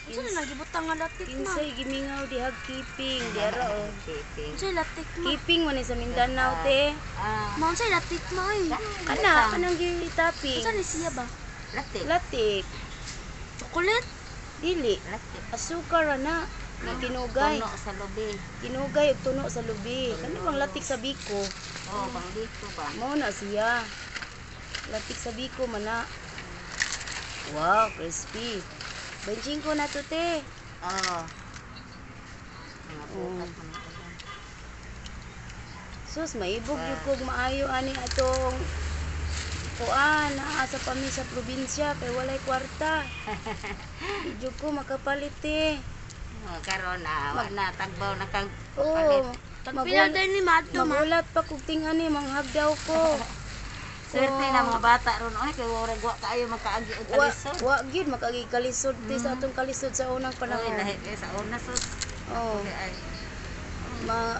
Unsa na gibutang nga latik ma? Kinsay gimingaw di hagkeeping, di ara oh. Unsay latik ma? Keeping man ni sa Mindanao te. Ma unsay latik ma oy? Kanang gitaping. Unsa ni siya ba? Latik. Chocolate? Dili. Asukar ana na kinugay. Tuno sa lubi. Kinugay ug tuno sa lubi. Kani bang latik sa biko? Oh, bang dito ba? Mao na siya. Latik sa biko man na. Wow, crispy. Benching ko na to te. Oh. Mga bukas man ito. Sus, maibog yung kog maayo ani atong kuan naa sa pami sa probinsya kay walay kwarta. Idyo ko makapalit te. Oh, karon wag na tagbaw na kag Oh, palit. Tagpila din ni Madto ma. magulat pa kog tingani manghagdaw ko. Swerte na mga bata ron oy kay wala wa kaayo makaagi og kalisod. Wa gid makagi kalisod te sa atong kalisod sa unang Oy, panahon. lahi kay sa una sus. Oh, Ay.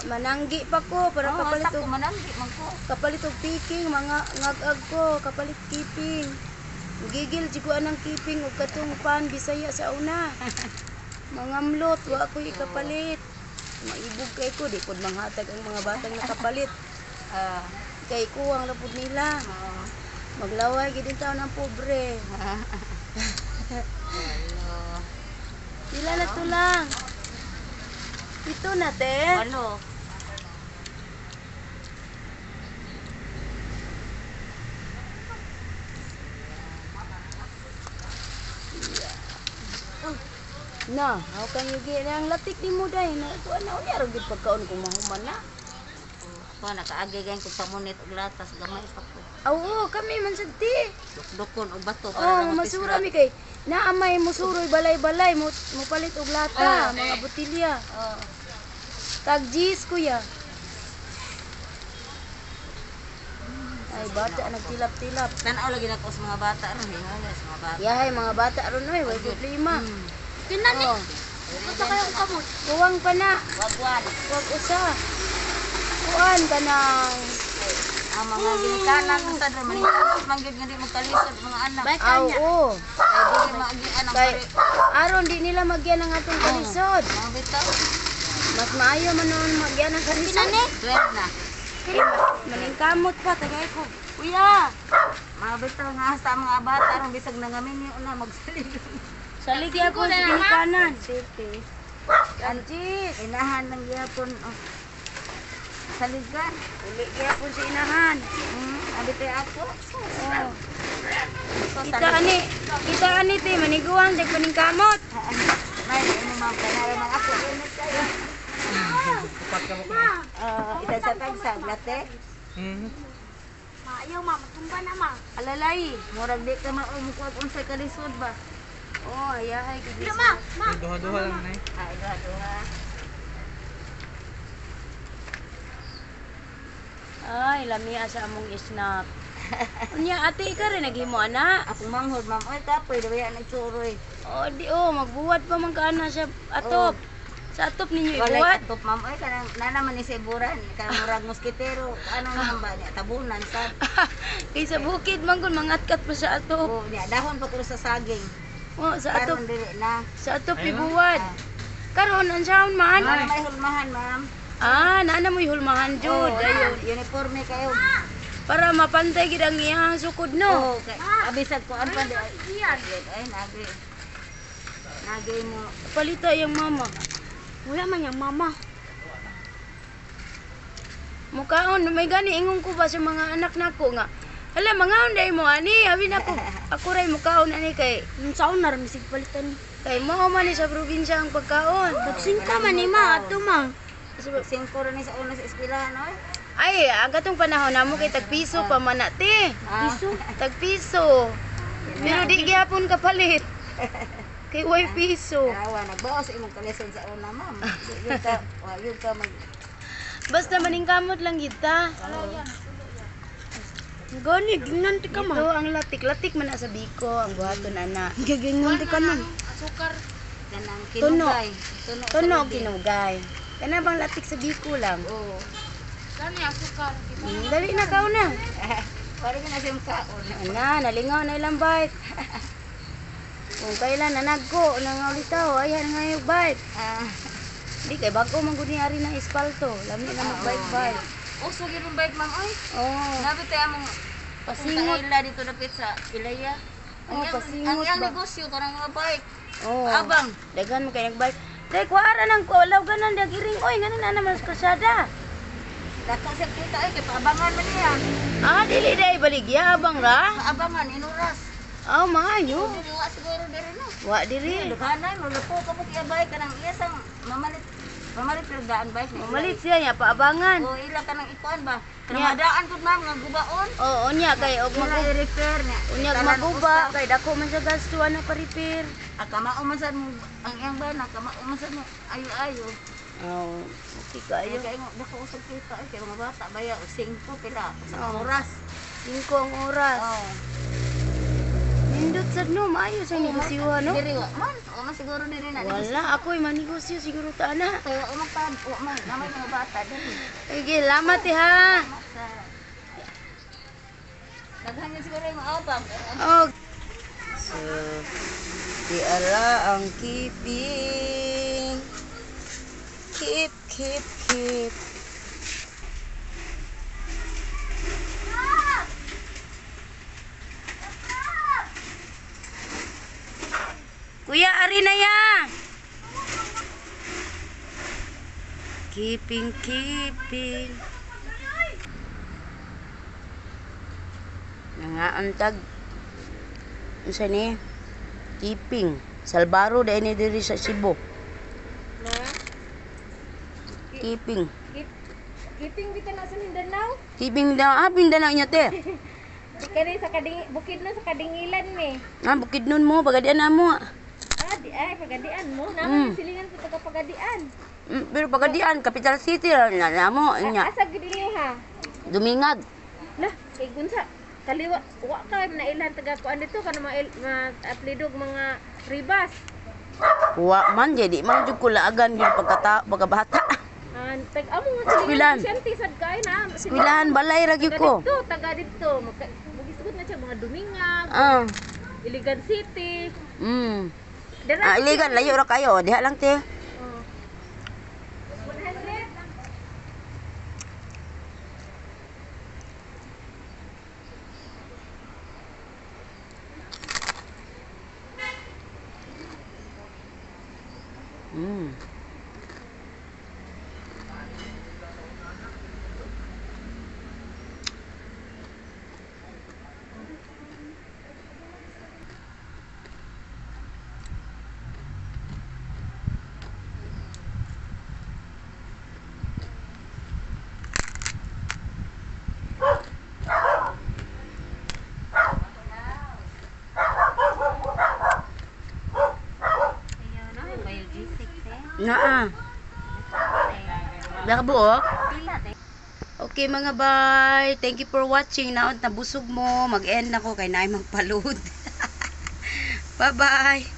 mananggi pa ko para Oh, kapalit ko og manamgi man ko. kapalit og picking mga ngagag ko kapalit keeping. Gigil jud ko anang keeping og katong pan Bisaya sa una. Mga mlot wa ko ikapalit. Maibog kay ko di pod manghatag ang mga batang nakapalit. Ah, Kay kuwang lapod nila. oh. Maglaway gid in taon ang pobre. Hello. Pila na to lang. Ito na te. Walo. Na, how can you get ang latik ni mo dai na to ana unya ra gid pagkaon ko mahuman na. Ko nakaagi gayon ko sa munit og latas gamay pa ko. Oo, kami man sad ti. Dukdukon og bato Oh, lang masura mi kay naamay musuroy balay-balay mo palit og lata, mga botilya. Oh. Tag G's kuya. Ay bata nagtilap-tilap. Tanaw lagi na ko sa mga bata ron, hingon sa mga bata. Yahay mga bata ron oy, way problema. Kinan ni. Oh, Unsa kayo kamot? kuwang pa na. Wagwan. Wag usa. Kuan ka nang Ang mga ginikanan ko sa drum, manikanan man gyud nga di magkalisod mga anak. Bay aw kanya. oo. Ay dili maagian ang Kay pare. aron di nila magyan ang atong kalisod. Mga bitaw. Mas maayo man noon magyan ang Kinan kalisod. ni. 12 na. Maningkamot pa tagay ko. Kuya, Mga bitaw nga sa mga bata ron bisag nangaminyo na magsalig. salig ako sa ginikanan. Safety. Anjis, Inahan ng gyapon. Saligan. uli gyapon sa inahan. Abite ako. Oh. So, Kita ani te maniguang jag paningkamot. May ano ma'am, kanara man ako. Ita sa tagsag, late. Maayaw ma, matumba na ma. Alalay. Murag di ka maumukwag unsay kalisod ba? Oh, ayahay gid. Dila ma, ma. Duha-duha lang na eh. Ay, duha. Ay, lamia sa among snack. Unya ate ka rin naghimo ana. Ako manghod, ma'am. Ay, kapoy, dawaya na churoy. Oh, di magbuwat pa man kana sa atop. Sa atop ninyo Walay ibuwat. katop, ma'am. Ay, kanang nanaman ni Siburan. Kanang murag moskitero. Ano naman ba niya? Tabunan, sad. Kay sa bukid man kun mangatkat pa sa atop. Oo, niya. Dahon pa ko sa saging. Oh, sa atop. Karon dili na. Sa atop ibuwat. Karon ang sound man. Ano may hulmahan, ma'am? Ah, naana mo hulmahan jud. Oo, Dayon. uniforme kayo. Para mapantay gid ang iyang sukod no. Oo, abisag ko ang pandi. Iyan. Ay, nagi. Nagi mo. Palita yung mama. Wala man yang mama. Mukaon may gani ingon ko ba sa mga anak nako nga. Hala mga unday mo ani, abi na ko. Ako ray mukaon ani kay Yung saon na rin, misig palitan ni. kay mao man ni sa probinsya ang pagkaon. Nagsingka man ni ma, ato ma. Singko rin sa una sa eskwelahan, oy. Ay, agatong panahon namo kay tagpiso pa man na ti. Piso? Tagpiso. Pero di gyapon kapalit. Kay way piso. Awa, nagbawas imong kalisod sa una, ma'am. Yun ka mag... Basta maningkamot lang kita. Gani, gingan ti ka Ito ma. ang latik-latik man na sa biko ang buhaton ana. Gagingan ti ka man. Ganang Tuno. kinugay. Tunog kinugay. Kana bang latik sa biko lang. Oo. Dali na kao na. Parang na siyang kaon. Ana, nalingaw na ilang bite. Kung kailan nanagko, nangawlitaw, ayan nga yung bike. Ah, Di kay bago man gud ni ari ng espalto. Lami na mag-bike-bike. uso gyud ang bike ma'am oy. Oo. Nabi tayo among Pasingot. ila dito dapit sa Ilaya. Oh, pasingot ang ba? negosyo kanang mga bike. Oo. Abang. Daghan mo kay nagbike. Day kuara nang kulaw ganan dag iring oy ngano na naman sa kalsada. Dako sa kita ay kay paabangan man niya. Ah, dili day baligya abang ra. Paabangan inuras. Oh, maayo. Dili wa siguro diri no. Wa diri. Dughanay mo lapo ka pud iya bike kanang iya sang mamalit perdaan bike ni. Mamalit siya niya paabangan. O ila kanang ikuan ba? Kanang Nya. madaan pud ma'am nga gubaon. Oo, unya kay og Wala mag i-repair niya. unya maguba kay dako man sa gasto ana pa repair. Kamao man sad mo ang iyang bana, kamao man sad mo ayo-ayo. Oh, okay Ayo kayo. kay mo dako usab kita ay kay mga bata baya 5 pila sa oras. 5 ang oras. Oh. Nindot sad no, maayo sa negosyo no. Diri wa man, o man siguro diri na. Wala, ako ay manegosyo siguro ta ana. Kay wa man pa, wa man namay mga bata diri. Sige, lamat ha. Sa daghan niya siguro yung abang. Oh. So, di ala ang keeping. Keep. Kuya, ari na ya. Keeping. Nangaantag. Unsa ni? Keeping. Salbaro dahil ni diri sa Cebu. Na? Keeping. Keeping di ka na sa Mindanao? Keeping daw. Mindanao niya te. Di ka rin sa bukid na sa Kadingilan me. Bukid nun mo. Pagadian na mo. Ay, pagadian mo. Mm. Naman silingan ko taga pagadian. Pero pagadian, Capital City na mo. Nya. Asa gid niyo ha? Dumingag. Lah, kay gunsa kaliwa wa ka na ilan taga kuan dito kana mga atlidog mga ribas. Wa man jadi man jud ko laagan gyud pagkabata. Tag amo nga Eskwelahan. siyente sad kay na. Eskwelahan balay ra gyud ko. Taga dito. Magisugod na siya mga Dumingag, Ah. Iligan City. Ah, iligan layo ra kayo. Diha lang te. Oh. 100. Naa. Nakabuok? Okay mga bye. Thank you for watching. Naon nabusog mo. Mag-end ako kay naay magpaload. Bye-bye.